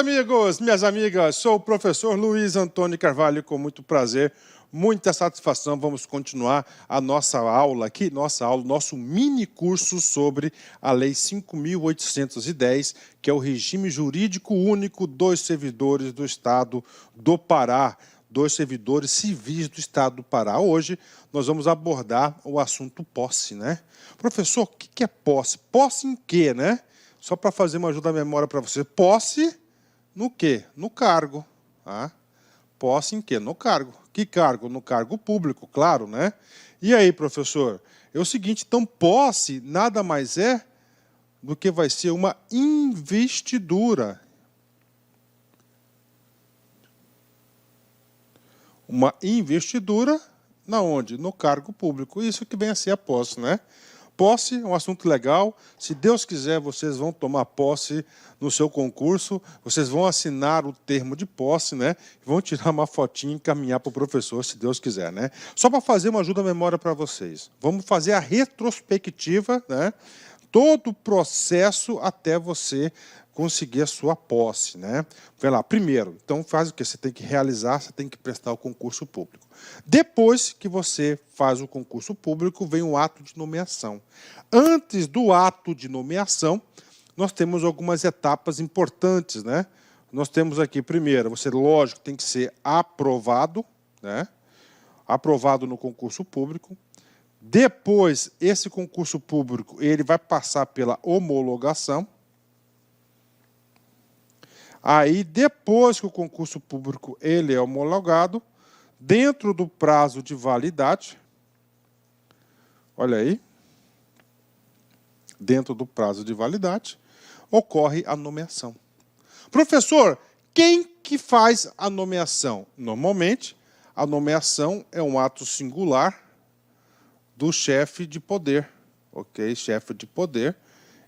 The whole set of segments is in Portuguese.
amigos, minhas amigas, sou o professor Luiz Antônio Carvalho, com muito prazer, muita satisfação. Vamos continuar a nossa aula aqui, nosso mini curso sobre a Lei 5.810, que é o regime jurídico único dos servidores do Estado do Pará, dos servidores civis do Estado do Pará. Hoje nós vamos abordar o assunto posse, né? Professor, o que é posse? Posse em quê, né? Só para fazer uma ajuda à memória para você. Posse no quê? No cargo. Tá? Posse em quê? No cargo. Que cargo? No cargo público, claro, né? E aí, professor? É o seguinte, então, posse nada mais é do que vai ser uma investidura. Uma investidura, na onde? No cargo público. Isso que vem a ser a posse, né? Posse é um assunto legal. Se Deus quiser, vocês vão tomar posse no seu concurso, vocês vão assinar o termo de posse, né? Vão tirar uma fotinha e encaminhar para o professor, se Deus quiser, né? Só para fazer uma ajuda à memória para vocês. Vamos fazer a retrospectiva, né? Todo o processo até você conseguir a sua posse, né? Vai lá, primeiro, então faz o que? Você tem que realizar, você tem que prestar o concurso público. Depois que você faz o concurso público, vem o ato de nomeação. Antes do ato de nomeação, nós temos algumas etapas importantes, né? Nós temos aqui, primeiro, você, lógico, tem que ser aprovado, né? Aprovado no concurso público. Depois, esse concurso público, ele vai passar pela homologação. Aí, depois que o concurso público ele é homologado, dentro do prazo de validade, olha aí, dentro do prazo de validade, ocorre a nomeação. Professor, quem que faz a nomeação? Normalmente, a nomeação é um ato singular do chefe de poder, ok? Chefe de poder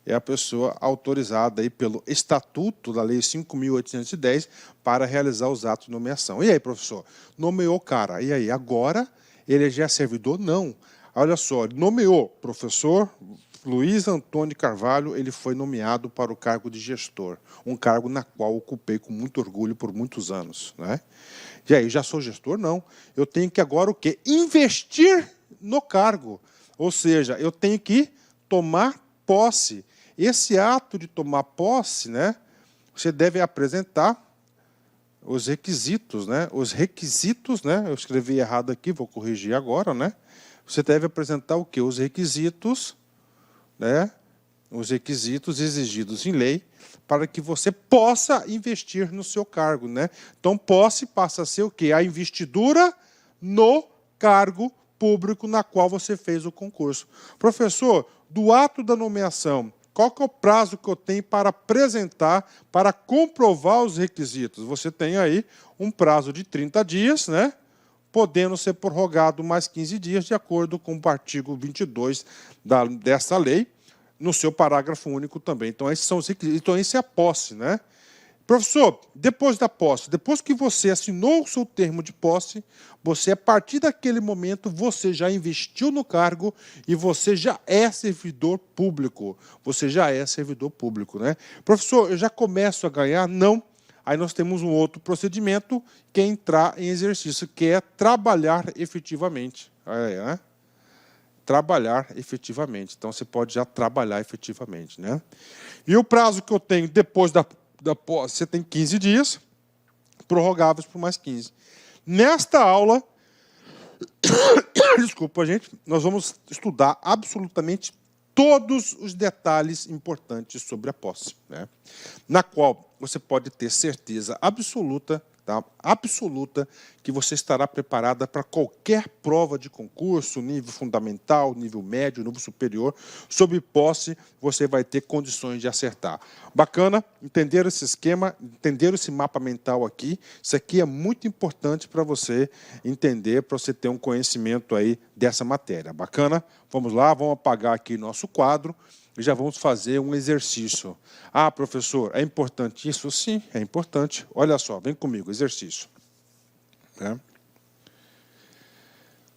é a pessoa autorizada aí pelo Estatuto da Lei 5.810 para realizar os atos de nomeação. E aí, professor? Nomeou o cara. E aí, agora ele já é servidor? Não. Olha só, nomeou professor Luiz Antônio Carvalho, ele foi nomeado para o cargo de gestor, um cargo na qual ocupei com muito orgulho por muitos anos, né? E aí, já sou gestor? Não. Eu tenho que agora o quê? Investir no cargo. Ou seja, eu tenho que tomar posse. Esse ato de tomar posse, né, você deve apresentar os requisitos, né? Os requisitos, né? Eu escrevi errado aqui, vou corrigir agora, né? Você deve apresentar o quê? Os requisitos, né? Os requisitos exigidos em lei para que você possa investir no seu cargo, né? Então, posse passa a ser o quê? A investidura no cargo público na qual você fez o concurso. Professor, do ato da nomeação, qual que é o prazo que eu tenho para apresentar, para comprovar os requisitos? Você tem aí um prazo de 30 dias, né? Podendo ser prorrogado mais 15 dias, de acordo com o artigo 22 dessa lei, no seu parágrafo único também. Então, esses são os requisitos. Então, isso é a posse, né? Professor, depois da posse, depois que você assinou o seu termo de posse, você, a partir daquele momento, você já investiu no cargo e você já é servidor público. Você já é servidor público, né? Professor, eu já começo a ganhar? Não. Aí nós temos um outro procedimento, que é entrar em exercício, que é trabalhar efetivamente. Olha aí, né? Trabalhar efetivamente. Então, você pode já trabalhar efetivamente, né? E o prazo que eu tenho depois da posse, você tem 15 dias, prorrogáveis por mais 15. Nesta aula, desculpa, gente, nós vamos estudar absolutamente todos os detalhes importantes sobre a posse, né? Na qual você pode ter certeza absoluta, tá? Absoluta, que você estará preparada para qualquer prova de concurso, nível fundamental, nível médio, nível superior. Sobre posse, você vai ter condições de acertar. Bacana? Entenderam esse esquema? Entenderam esse mapa mental aqui? Isso aqui é muito importante para você entender, para você ter um conhecimento aí dessa matéria. Bacana? Vamos lá, vamos apagar aqui nosso quadro e já vamos fazer um exercício. Ah, professor, é importante isso? Sim, é importante. Olha só, vem comigo, exercício.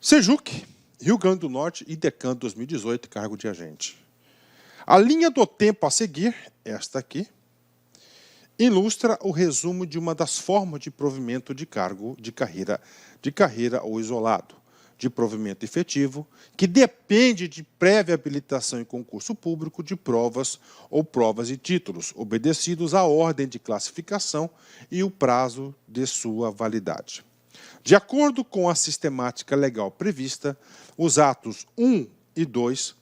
Sejuc, Rio Grande do Norte, IDECAN 2018, cargo de agente. A linha do tempo a seguir, esta aqui, ilustra o resumo de uma das formas de provimento de cargo de carreira ou isolado, de provimento efetivo, que depende de prévia habilitação em concurso público de provas ou provas e títulos, obedecidos à ordem de classificação e o prazo de sua validade. De acordo com a sistemática legal prevista, os atos 1 e 2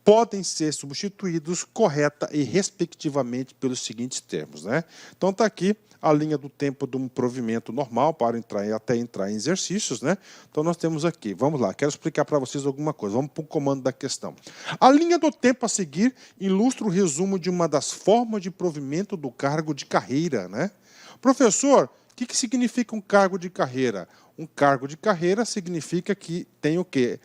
podem ser substituídos correta e respectivamente pelos seguintes termos, né? Então está aqui a linha do tempo de um provimento normal para até entrar em exercícios, né? Então nós temos aqui, vamos lá, quero explicar para vocês alguma coisa, vamos para o comando da questão. A linha do tempo a seguir ilustra o resumo de uma das formas de provimento do cargo de carreira, né? Professor, o que significa um cargo de carreira? Um cargo de carreira significa que tem o quê?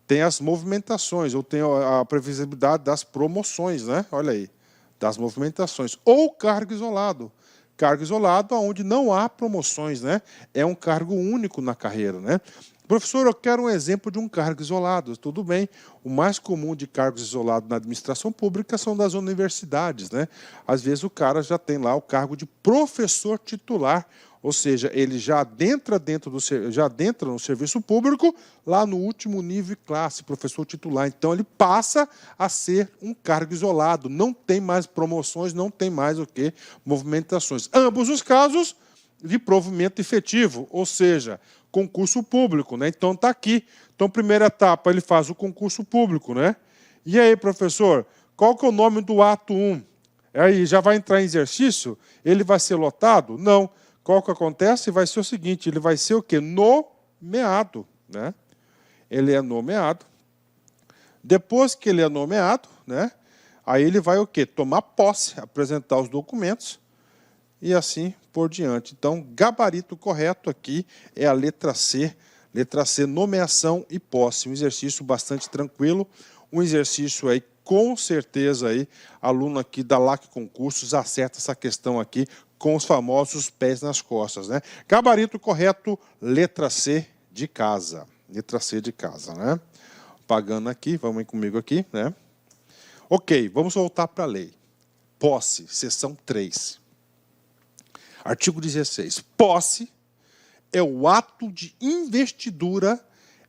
Tem as movimentações, ou tem a previsibilidade das promoções, né? Olha aí, das movimentações. Ou cargo isolado. Cargo isolado onde não há promoções, né? É um cargo único na carreira, né? Professor, eu quero um exemplo de um cargo isolado. Tudo bem, o mais comum de cargos isolados na administração pública são das universidades, né? Às vezes o cara já tem lá o cargo de professor titular, ou seja, ele já adentra no serviço público, lá no último nível e classe, professor titular. Então, ele passa a ser um cargo isolado, não tem mais promoções, não tem mais o quê? Movimentações. Ambos os casos de provimento efetivo, ou seja, concurso público, né? Então, está aqui. Então, primeira etapa, ele faz o concurso público, né? E aí, professor, qual que é o nome do ato 1? Aí, já vai entrar em exercício? Ele vai ser lotado? Não. Qual que acontece? Vai ser o seguinte, ele vai ser o quê? Nomeado, né? Ele é nomeado. Depois que ele é nomeado, né? Aí ele vai o quê? Tomar posse, apresentar os documentos e assim por diante. Então, gabarito correto aqui é a letra C. Letra C, nomeação e posse. Um exercício bastante tranquilo, um exercício aí, com certeza, aí, aluno aqui da LAC Concursos acerta essa questão aqui com os famosos pés nas costas, né? Gabarito correto, letra C de casa. Letra C de casa, né? Pagando aqui, vamos comigo aqui, né? Ok, vamos voltar para a lei. Posse, seção 3. Artigo 16. Posse é o ato de investidura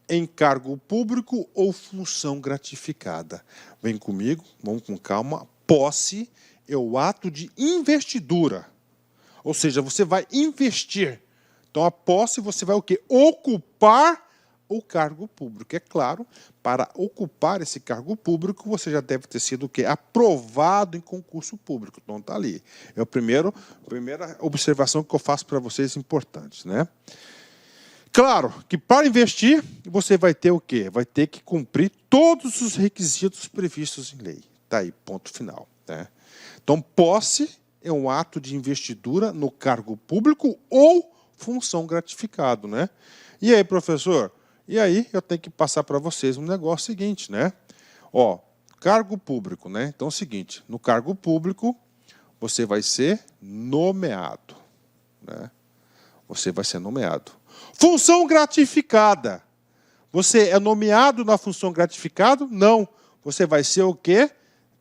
em cargo público ou função gratificada. Vem comigo, vamos com calma. Posse é o ato de investidura. Ou seja, você vai investir. Então, a posse, você vai o quê? Ocupar o cargo público. É claro, para ocupar esse cargo público, você já deve ter sido o quê? Aprovado em concurso público. Então, está ali. É a primeira observação que eu faço para vocês importantes, né? Claro que para investir, você vai ter o quê? Vai ter que cumprir todos os requisitos previstos em lei. Está aí, ponto final, né? Então, posse é um ato de investidura no cargo público ou função gratificado, né? E aí, professor? E aí eu tenho que passar para vocês um negócio seguinte, né? Ó, cargo público, né? Então é o seguinte, no cargo público você vai ser nomeado, né? Você vai ser nomeado. Função gratificada. Você é nomeado na função gratificada? Não. Você vai ser o quê?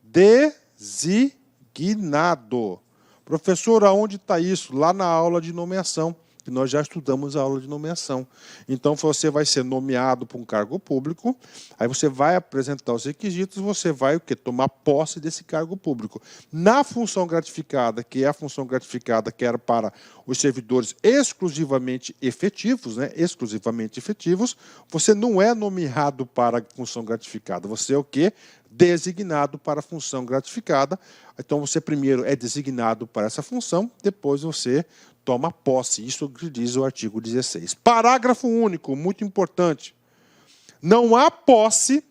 Designado. Professor, aonde está isso? Lá na aula de nomeação, que nós já estudamos a aula de nomeação. Então, você vai ser nomeado para um cargo público, aí você vai apresentar os requisitos, você vai o quê? Tomar posse desse cargo público. Na função gratificada, que é a função gratificada que era para os servidores exclusivamente efetivos, né? Exclusivamente efetivos, você não é nomeado para a função gratificada, você é o quê? Designado para a função gratificada. Então, você primeiro é designado para essa função, depois você toma posse. Isso que diz o artigo 16. Parágrafo único, muito importante. Não há posse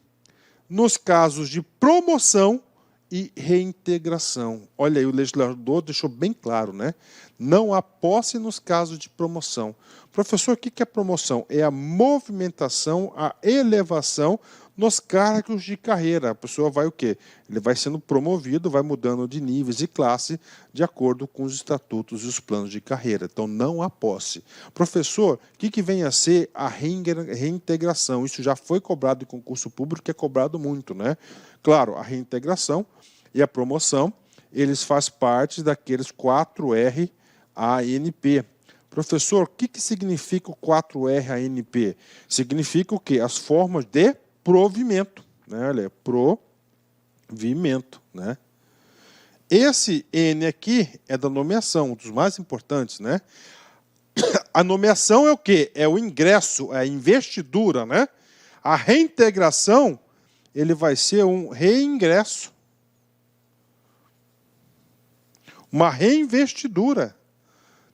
nos casos de promoção e reintegração. Olha aí, o legislador deixou bem claro, né? Não há posse nos casos de promoção. Professor, o que é promoção? É a movimentação, a elevação nos cargos de carreira. A pessoa vai o quê? Ele vai sendo promovido, vai mudando de níveis e classe de acordo com os estatutos e os planos de carreira. Então, não há posse. Professor, o que vem a ser a reintegração? Isso já foi cobrado em concurso público, que é cobrado muito, né? Claro, a reintegração e a promoção eles fazem parte daqueles 4R ANP. Professor, o que significa o 4R ANP? Significa o quê? As formas de provimento, né? Olha, provimento, né? Esse N aqui é da nomeação, um dos mais importantes, né? A nomeação é o quê? É o ingresso, é a investidura, né? A reintegração, ele vai ser um reingresso. Uma reinvestidura.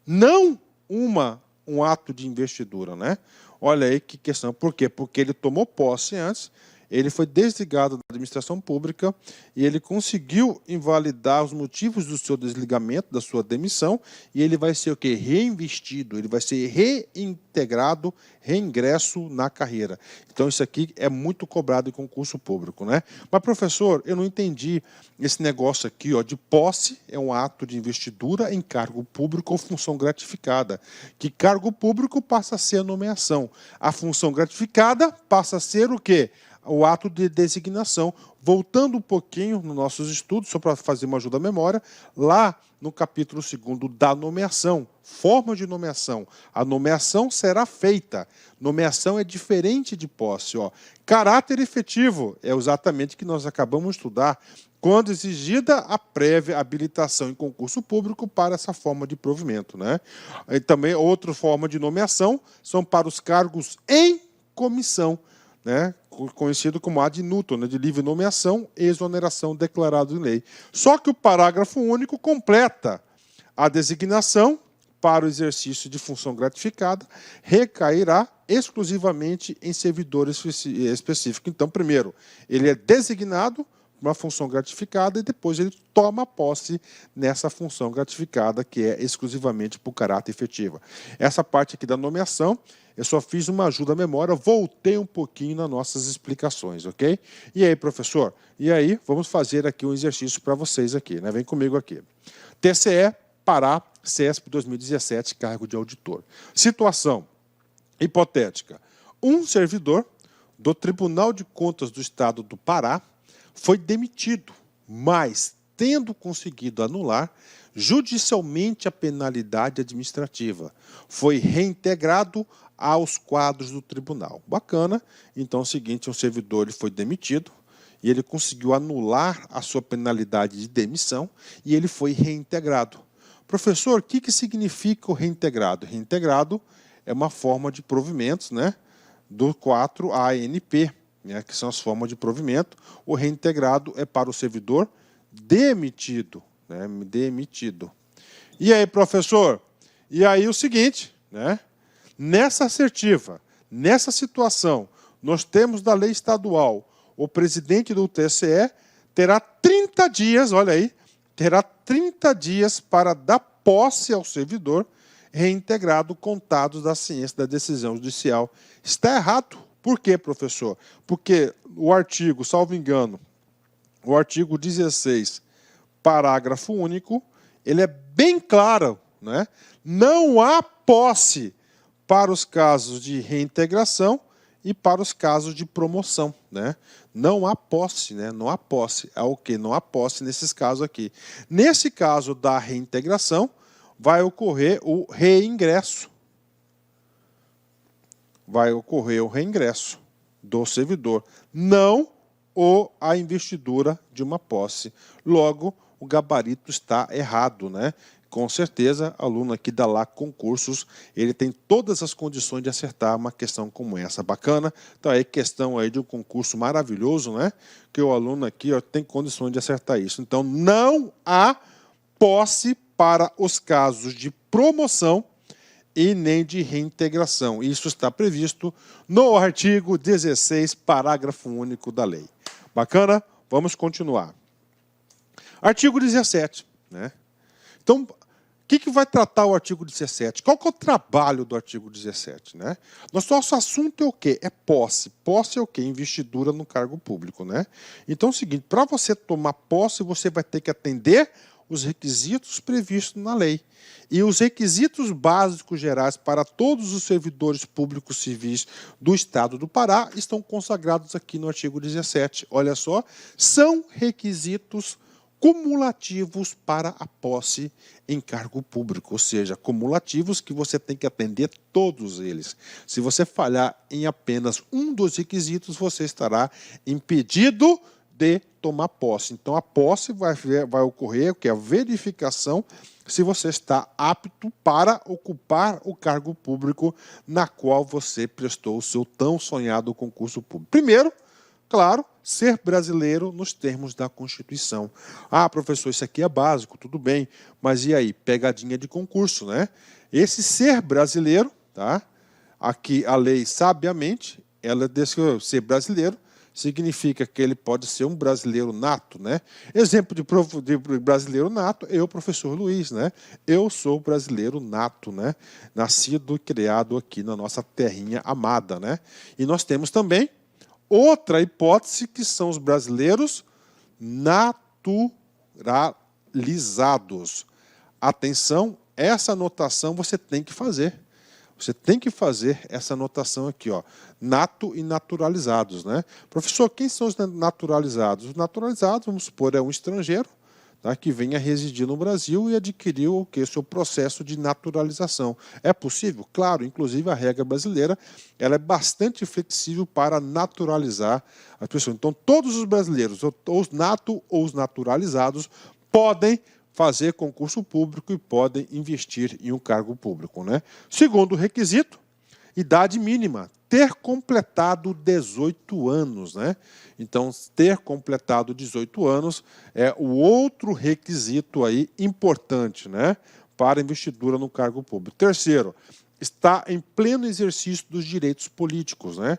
Não um ato de investidura, né? Olha aí que questão. Por quê? Porque ele tomou posse antes, ele foi desligado da administração pública e ele conseguiu invalidar os motivos do seu desligamento, da sua demissão, e ele vai ser o quê? Reinvestido, ele vai ser reintegrado, reingresso na carreira. Então, isso aqui é muito cobrado em concurso público, né? Mas, professor, eu não entendi esse negócio aqui, ó, de posse é um ato de investidura em cargo público ou função gratificada. Que cargo público passa a ser a nomeação. A função gratificada passa a ser o quê? O ato de designação. Voltando um pouquinho nos nossos estudos, só para fazer uma ajuda à memória, lá no capítulo 2º da nomeação, forma de nomeação. A nomeação será feita. Nomeação é diferente de posse. Ó. Caráter efetivo é exatamente o que nós acabamos de estudar, quando exigida a prévia habilitação em concurso público para essa forma de provimento, né? E também outra forma de nomeação são para os cargos em comissão, né, conhecido como ad nutum, né, de livre nomeação e exoneração declarado em lei. Só que o parágrafo único completa a designação para o exercício de função gratificada recairá exclusivamente em servidor específico. Então, primeiro, ele é designado uma função gratificada e depois ele toma posse nessa função gratificada que é exclusivamente por caráter efetivo. Essa parte aqui da nomeação, eu só fiz uma ajuda à memória, voltei um pouquinho nas nossas explicações, ok? E aí, professor? E aí, vamos fazer aqui um exercício para vocês aqui, né? Vem comigo aqui. TCE, Pará, CESP 2017, cargo de auditor. Situação hipotética. Um servidor do Tribunal de Contas do Estado do Pará foi demitido, mas, tendo conseguido anular judicialmente a penalidade administrativa, foi reintegrado aos quadros do tribunal. Bacana. Então, é o seguinte, um servidor ele foi demitido e ele conseguiu anular a sua penalidade de demissão e ele foi reintegrado. Professor, o que significa o reintegrado? Reintegrado é uma forma de provimentos, né, do 4ANP, né, que são as formas de provimento. O reintegrado é para o servidor demitido, né, demitido. E aí, professor? E aí o seguinte, né? Nessa assertiva, nessa situação, nós temos da lei estadual, o presidente do TCE terá 30 dias, olha aí, terá 30 dias para dar posse ao servidor reintegrado contados da ciência da decisão judicial. Está errado. Por quê, professor? Porque o artigo, salvo engano, o artigo 16, parágrafo único, ele é bem claro, né? Não há posse para os casos de reintegração e para os casos de promoção, né? Não há posse, né? Não há posse. É o quê? Não há posse nesses casos aqui. Nesse caso da reintegração, vai ocorrer o reingresso. Vai ocorrer o reingresso do servidor, não a investidura de uma posse. Logo, o gabarito está errado, né? Com certeza, aluno aqui da LAC Concursos, ele tem todas as condições de acertar uma questão como essa. Bacana? Então, aí, questão aí de um concurso maravilhoso, né? Que o aluno aqui ó, tem condições de acertar isso. Então, não há posse para os casos de promoção e nem de reintegração. Isso está previsto no artigo 16, parágrafo único da lei. Bacana? Vamos continuar. Artigo 17, né? Então, o que vai tratar o artigo 17? Qual que é o trabalho do artigo 17? Né? Nosso assunto é o quê? É posse. Posse é o quê? Investidura no cargo público. Né? Então é o seguinte, para você tomar posse, você vai ter que atender os requisitos previstos na lei. E os requisitos básicos gerais para todos os servidores públicos civis do Estado do Pará estão consagrados aqui no artigo 17. Olha só, são requisitos cumulativos para a posse em cargo público, ou seja, cumulativos que você tem que atender todos eles. Se você falhar em apenas um dos requisitos, você estará impedido de tomar posse. Então, a posse vai ocorrer, que é a verificação se você está apto para ocupar o cargo público na qual você prestou o seu tão sonhado concurso público. Primeiro, claro, ser brasileiro nos termos da Constituição. Ah, professor, isso aqui é básico, tudo bem, mas e aí? Pegadinha de concurso, né? Esse ser brasileiro, tá? Aqui a lei, sabiamente, ela diz que ser brasileiro significa que ele pode ser um brasileiro nato, né? Exemplo de brasileiro nato, eu, professor Luiz, né? Eu sou brasileiro nato, né? Nascido e criado aqui na nossa terrinha amada, né? E nós temos também outra hipótese, que são os brasileiros naturalizados. Atenção, essa anotação você tem que fazer. Você tem que fazer essa anotação aqui, ó, nato e naturalizados, né? Professor, quem são os naturalizados? Os naturalizados, vamos supor, é um estrangeiro, tá, que venha residir no Brasil e adquiriu o que? O seu processo de naturalização. É possível? Claro, inclusive a regra brasileira ela é bastante flexível para naturalizar as pessoas. Então, todos os brasileiros, os nato ou os naturalizados, podem fazer concurso público e podem investir em um cargo público, né? Segundo requisito, idade mínima, ter completado 18 anos, né? Então, ter completado 18 anos é o outro requisito aí importante, né, para investidura no cargo público. Terceiro, está em pleno exercício dos direitos políticos, né?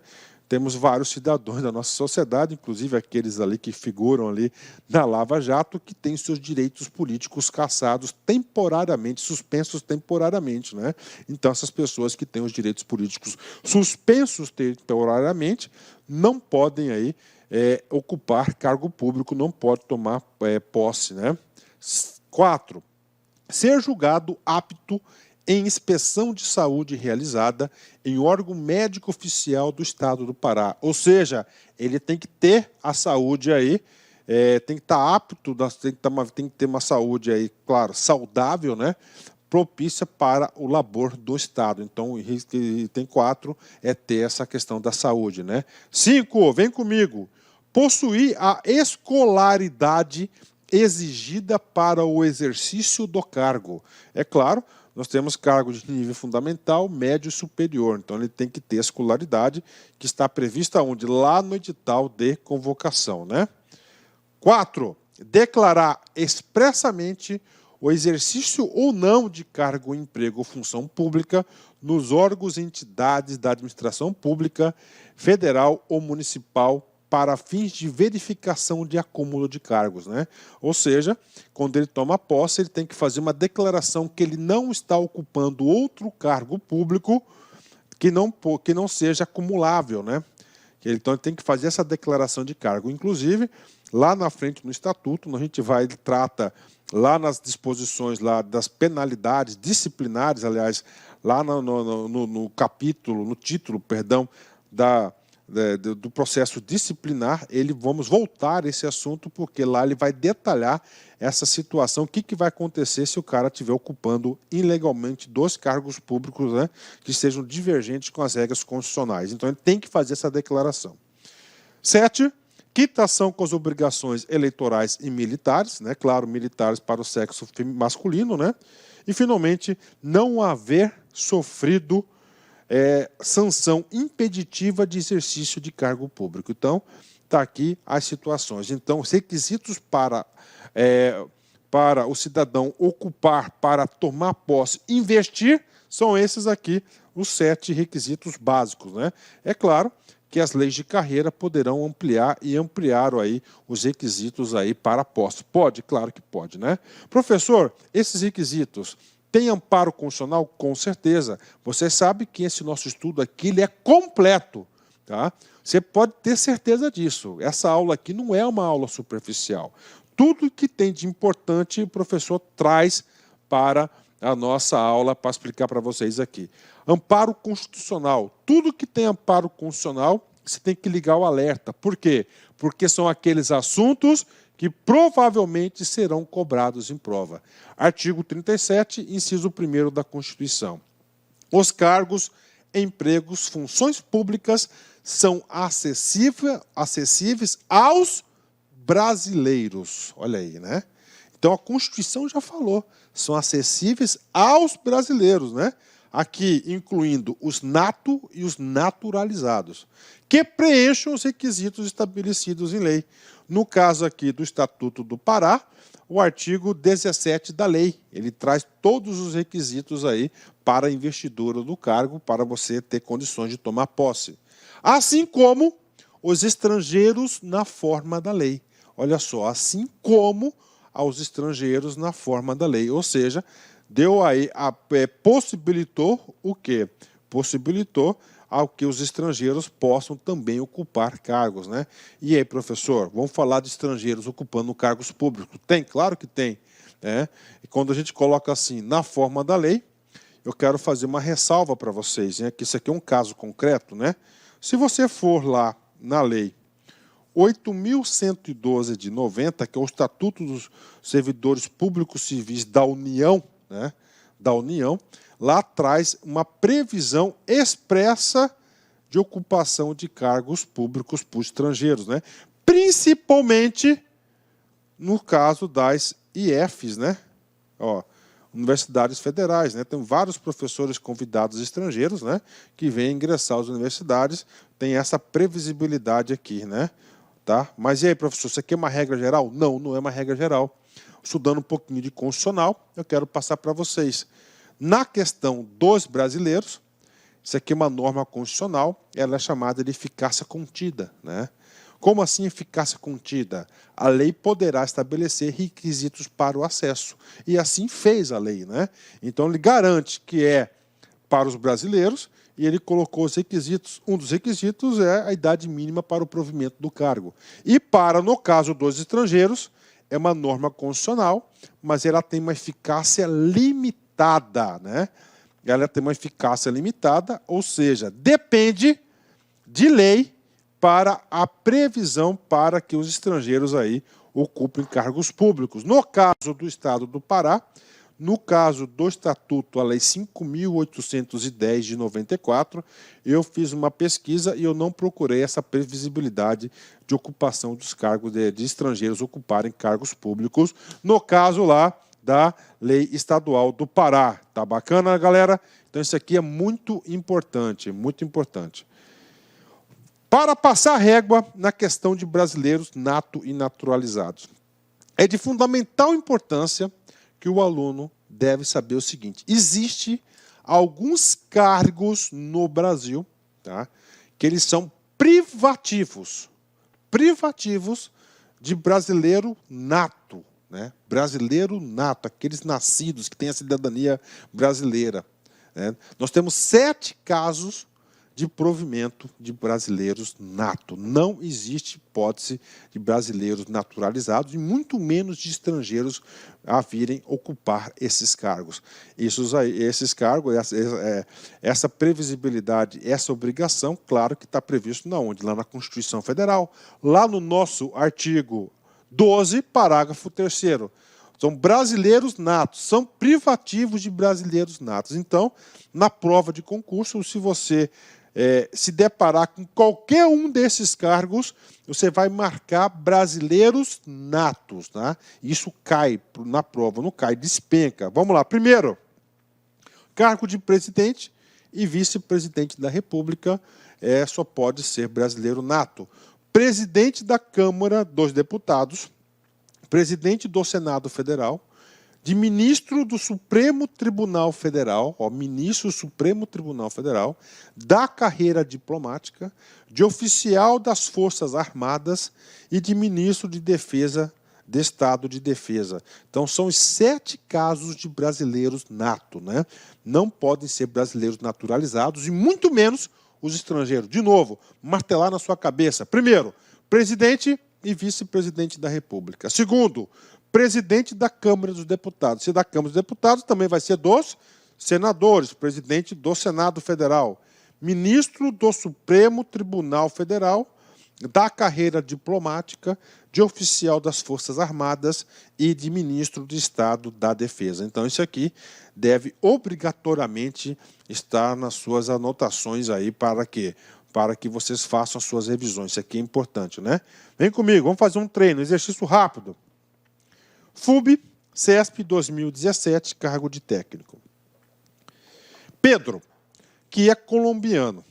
Temos vários cidadãos da nossa sociedade, inclusive aqueles ali que figuram ali na Lava Jato, que têm seus direitos políticos cassados temporariamente, suspensos temporariamente, né? Então, essas pessoas que têm os direitos políticos suspensos temporariamente não podem aí ocupar cargo público, não pode tomar posse, né? 4. Ser julgado apto em inspeção de saúde realizada em órgão médico oficial do Estado do Pará. Ou seja, ele tem que ter a saúde aí, tem que estar apto, tem que ter uma saúde aí, claro, saudável, né? Propícia para o labor do Estado. Então, item 4 é ter essa questão da saúde, né? 5, vem comigo. Possuir a escolaridade exigida para o exercício do cargo. É claro, nós temos cargos de nível fundamental, médio e superior. Então, ele tem que ter a escolaridade que está prevista onde? Lá no edital de convocação, né? 4. Declarar expressamente o exercício ou não de cargo, emprego ou função pública nos órgãos e entidades da administração pública, federal ou municipal, para fins de verificação de acúmulo de cargos, né? Ou seja, quando ele toma posse, ele tem que fazer uma declaração que ele não está ocupando outro cargo público que não seja acumulável, né? Então, ele tem que fazer essa declaração de cargo. Inclusive, lá na frente no Estatuto, a gente trata lá nas disposições lá das penalidades disciplinares, aliás, lá no capítulo, no título, perdão, do processo disciplinar, vamos voltar a esse assunto, porque lá ele vai detalhar essa situação, o que vai acontecer se o cara estiver ocupando ilegalmente 2 cargos públicos, né, que sejam divergentes com as regras constitucionais. Então, ele tem que fazer essa declaração. 7. Quitação com as obrigações eleitorais e militares, né, claro, militares para o sexo masculino, né, e, finalmente, não haver sofrido sanção impeditiva de exercício de cargo público. Então, está aqui as situações. Então, os requisitos para o cidadão ocupar, para tomar posse, investir, são esses aqui, os 7 requisitos básicos, né? É claro que as leis de carreira poderão ampliar e ampliaram aí os requisitos aí para a posse. Pode? Claro que pode, né? Professor, esses requisitos tem amparo constitucional? Com certeza. Você sabe que esse nosso estudo aqui ele é completo, tá? Você pode ter certeza disso. Essa aula aqui não é uma aula superficial. Tudo que tem de importante o professor traz para a nossa aula para explicar para vocês aqui. Amparo constitucional. Tudo que tem amparo constitucional você tem que ligar o alerta. Por quê? Porque são aqueles assuntos que provavelmente serão cobrados em prova. Artigo 37, inciso 1º da Constituição. Os cargos, empregos, funções públicas são acessíveis aos brasileiros. Olha aí, né? Então a Constituição já falou, são acessíveis aos brasileiros, né? Aqui incluindo os nato e os naturalizados, que preencham os requisitos estabelecidos em lei. No caso aqui do Estatuto do Pará, o artigo 17 da lei, ele traz todos os requisitos aí para a investidura do cargo, para você ter condições de tomar posse. Assim como os estrangeiros na forma da lei. Olha só, assim como aos estrangeiros na forma da lei. Ou seja, deu aí, possibilitou o quê? Possibilitou ao que os estrangeiros possam também ocupar cargos, né? E aí, professor, vamos falar de estrangeiros ocupando cargos públicos? Tem? Claro que tem. Né? E quando a gente coloca assim, na forma da lei, eu quero fazer uma ressalva para vocês, né? Que isso aqui é um caso concreto, né? Se você for lá na lei 8.112 de 90, que é o Estatuto dos Servidores Públicos Civis da União, né? Da União, lá traz uma previsão expressa de ocupação de cargos públicos por estrangeiros, né? Principalmente no caso das IFs, né? Ó, universidades federais, né? Tem vários professores convidados estrangeiros, né? Que vêm ingressar às universidades, tem essa previsibilidade aqui, né? Tá? Mas e aí, professor, isso aqui é uma regra geral? Não, não é uma regra geral. Estudando um pouquinho de constitucional, eu quero passar para vocês. Na questão dos brasileiros, isso aqui é uma norma constitucional, ela é chamada de eficácia contida, né? Como assim eficácia contida? A lei poderá estabelecer requisitos para o acesso. E assim fez a lei, né? Então ele garante que é para os brasileiros e ele colocou os requisitos. Um dos requisitos é a idade mínima para o provimento do cargo. E para, no caso dos estrangeiros, é uma norma constitucional, mas ela tem uma eficácia limitada, né? Ela tem uma eficácia limitada, ou seja, depende de lei para a previsão para que os estrangeiros aí ocupem cargos públicos. No caso do Estado do Pará, no caso do Estatuto, a Lei 5.810 de 94, eu fiz uma pesquisa e eu não procurei essa previsibilidade de ocupação dos cargos de estrangeiros ocuparem cargos públicos, no caso lá da Lei Estadual do Pará. Tá bacana, galera? Então isso aqui é muito importante, muito importante. Para passar régua na questão de brasileiros nato e naturalizados, é de fundamental importância que o aluno deve saber o seguinte: existe alguns cargos no Brasil, tá, que eles são privativos de brasileiro nato, né? Brasileiro nato, aqueles nascidos que têm a cidadania brasileira, né? Nós temos 7 casos de provimento de brasileiros nato. Não existe hipótese de brasileiros naturalizados e muito menos de estrangeiros a virem ocupar esses cargos. Esses cargos, essa previsibilidade, essa obrigação, claro que está previsto na onde? Lá na Constituição Federal. Lá no nosso artigo 12, parágrafo 3º. São brasileiros natos, são privativos de brasileiros natos. Então, na prova de concurso, se você se deparar com qualquer um desses cargos, você vai marcar brasileiros natos, tá? Isso cai na prova, não cai, despenca. Vamos lá. Primeiro, cargo de presidente e vice-presidente da República só pode ser brasileiro nato. Presidente da Câmara dos Deputados, presidente do Senado Federal, de ministro do Supremo Tribunal Federal, ministro do Supremo Tribunal Federal, da carreira diplomática, de oficial das Forças Armadas e de ministro de Defesa, de Estado de Defesa. Então, são os 7 casos de brasileiros nato, né? Não podem ser brasileiros naturalizados e muito menos os estrangeiros. De novo, martelar na sua cabeça. Primeiro, presidente e vice-presidente da República. Segundo, presidente da Câmara dos Deputados. Se da Câmara dos Deputados, também vai ser dos senadores, presidente do Senado Federal. ministro do Supremo Tribunal Federal, da carreira diplomática, de oficial das Forças Armadas e de ministro de Estado da Defesa. Então, isso aqui deve obrigatoriamente estar nas suas anotações aí para quê? Para que vocês façam as suas revisões. Isso aqui é importante, né? Vem comigo, vamos fazer um treino, exercício rápido. FUB, CESP 2017, cargo de técnico. Pedro, que é colombiano,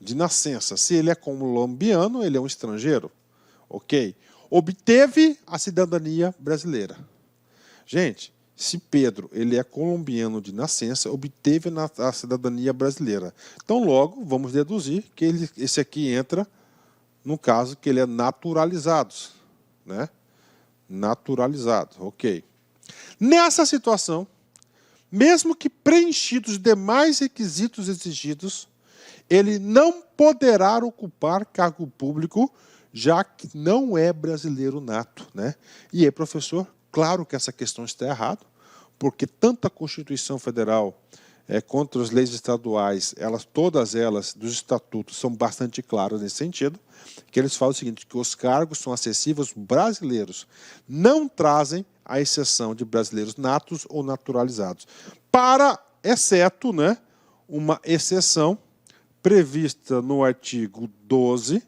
de nascença. Se ele é colombiano, ele é um estrangeiro. Ok? Obteve a cidadania brasileira. Gente, se Pedro ele é colombiano de nascença, obteve a cidadania brasileira. Então, logo, vamos deduzir que esse aqui entra no caso que ele é naturalizado. Né? Naturalizado, ok. Nessa situação, mesmo que preenchidos os demais requisitos exigidos, ele não poderá ocupar cargo público, já que não é brasileiro nato. Né? E aí, professor, claro que essa questão está errada, porque tanto a Constituição Federal quanto as leis estaduais, todas elas dos estatutos são bastante claras nesse sentido, que eles falam o seguinte, que os cargos são acessíveis brasileiros, não trazem a exceção de brasileiros natos ou naturalizados, exceto, né, uma exceção prevista no artigo 12,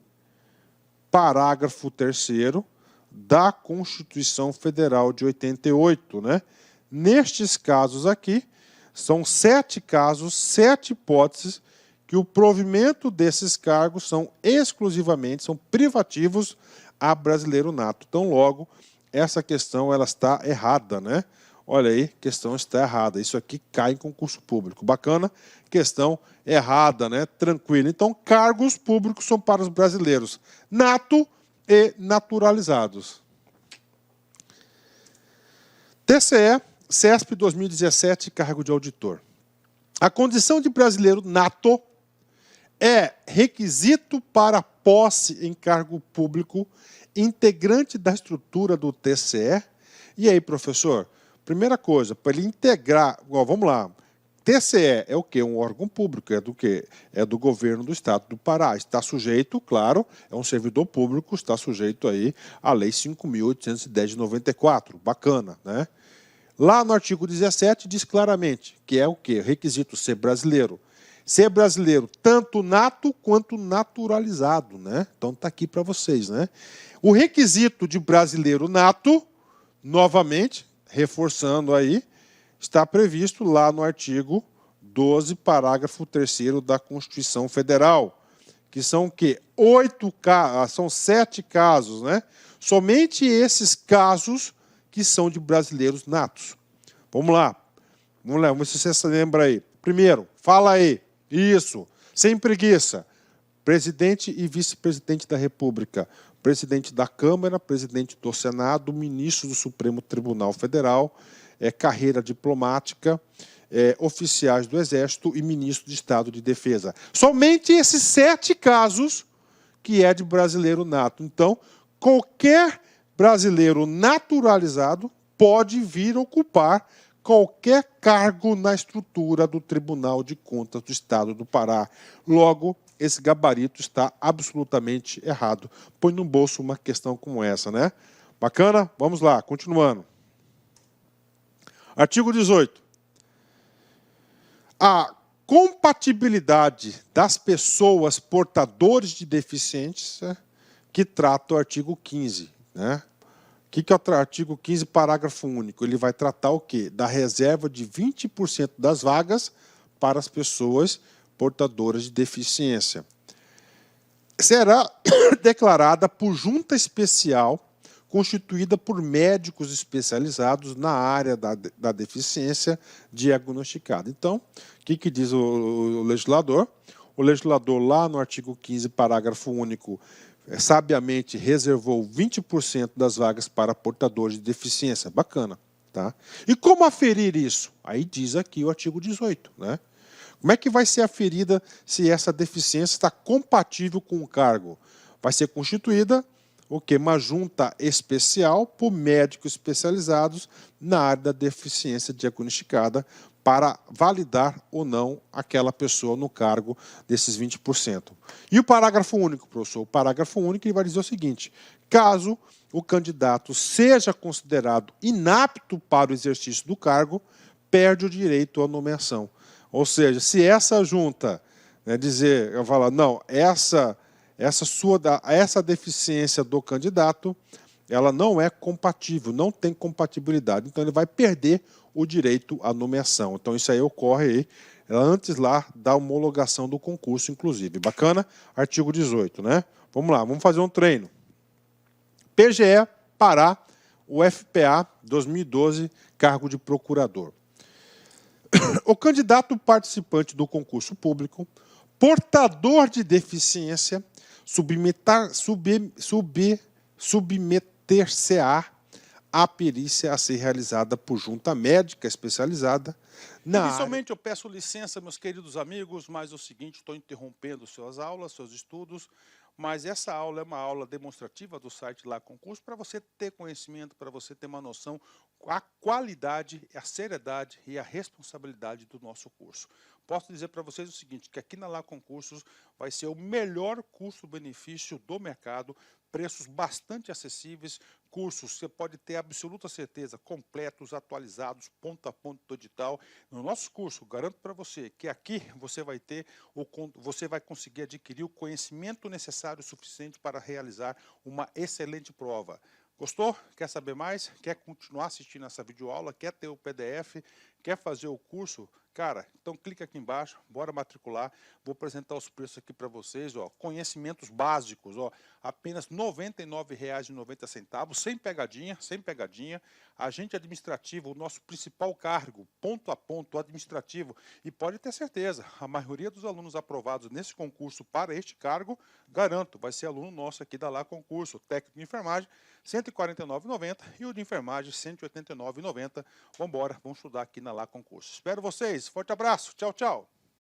parágrafo 3º da Constituição Federal de 88. Né? Nestes casos aqui, são 7 casos, 7 hipóteses, que o provimento desses cargos são privativos a brasileiro nato. Então, logo, essa questão ela está errada, né? Olha aí, a questão está errada. Isso aqui cai em concurso público. Bacana? Questão errada, né? Tranquilo. Então, cargos públicos são para os brasileiros nato e naturalizados. TCE, CESP 2017, cargo de auditor. A condição de brasileiro nato é requisito para posse em cargo público, integrante da estrutura do TCE. E aí, professor? Primeira coisa, para ele integrar, vamos lá, TCE é o quê? Um órgão público, é do quê? É do governo do Estado do Pará. Está sujeito, claro, é um servidor público, está sujeito aí à Lei 5.810 de 94. Bacana, né? Lá no artigo 17 diz claramente que é o quê? Requisito ser brasileiro. Ser brasileiro tanto nato quanto naturalizado, né? Então está aqui para vocês, né? O requisito de brasileiro nato, novamente, reforçando aí, está previsto lá no artigo 12, parágrafo 3º da Constituição Federal, que são o quê? 7 casos, né? Somente esses casos que são de brasileiros natos. Vamos lá, vamos ver se você se lembra aí. Primeiro, fala aí, isso, sem preguiça, presidente e vice-presidente da República, presidente da Câmara, presidente do Senado, ministro do Supremo Tribunal Federal, carreira diplomática, oficiais do Exército e ministro de Estado de Defesa. Somente esses 7 casos que é de brasileiro nato. Então, qualquer brasileiro naturalizado pode vir ocupar qualquer cargo na estrutura do Tribunal de Contas do Estado do Pará. Logo, esse gabarito está absolutamente errado. Põe no bolso uma questão como essa, né? Bacana? Vamos lá, continuando. Artigo 18. A compatibilidade das pessoas portadores de deficiência que trata o artigo 15. Né? O que é o artigo 15, parágrafo único? Ele vai tratar o quê? Da reserva de 20% das vagas para as pessoas portadoras de deficiência. Será declarada por junta especial constituída por médicos especializados na área da deficiência diagnosticada. Então, o que diz o legislador? O legislador, lá no artigo 15, parágrafo único, sabiamente reservou 20% das vagas para portadores de deficiência. Bacana. Tá? E como aferir isso? Aí diz aqui o artigo 18. Né? Como é que vai ser aferida se essa deficiência está compatível com o cargo? Vai ser constituída uma junta especial por médicos especializados na área da deficiência diagnosticada para validar ou não aquela pessoa no cargo desses 20%. E o parágrafo único, professor? O parágrafo único ele vai dizer o seguinte: caso o candidato seja considerado inapto para o exercício do cargo, perde o direito à nomeação. Ou seja, se essa junta dizer, eu falar, não, essa deficiência do candidato, ela não é compatível, não tem compatibilidade. Então, ele vai perder o direito à nomeação. Então, isso aí ocorre aí, antes lá da homologação do concurso, inclusive. Bacana? Artigo 18, né? Vamos lá, vamos fazer um treino. PGE, Pará, UFPA, 2012, cargo de procurador. O candidato participante do concurso público, portador de deficiência, submeter-se-á à perícia a ser realizada por junta médica especializada na Inicialmente, eu peço licença, meus queridos amigos, mas é o seguinte, estou interrompendo suas aulas, seus estudos, mas essa aula é uma aula demonstrativa do site Lá Concurso para você ter conhecimento, para você ter uma noção a qualidade, a seriedade e a responsabilidade do nosso curso. Posso dizer para vocês o seguinte, que aqui na Lá Concursos vai ser o melhor custo-benefício do mercado, preços bastante acessíveis, cursos, você pode ter absoluta certeza, completos, atualizados, ponto a ponto do edital. No nosso curso, garanto para você que aqui você vai conseguir adquirir o conhecimento necessário suficiente para realizar uma excelente prova. Gostou? Quer saber mais? Quer continuar assistindo essa videoaula? Quer ter o PDF? Quer fazer o curso? Cara, então clica aqui embaixo, bora matricular. Vou apresentar os preços aqui para vocês, ó. Conhecimentos básicos, ó, apenas R$ 99,90, sem pegadinha, sem pegadinha. Agente administrativo, o nosso principal cargo, ponto a ponto administrativo. E pode ter certeza, a maioria dos alunos aprovados nesse concurso para este cargo, garanto, vai ser aluno nosso aqui da Lá Concurso. Técnico de enfermagem, R$ 149,90 e o de enfermagem, R$ 189,90. Vamos embora, vamos estudar aqui na Lá Concurso. Espero vocês. Forte abraço. Tchau, tchau.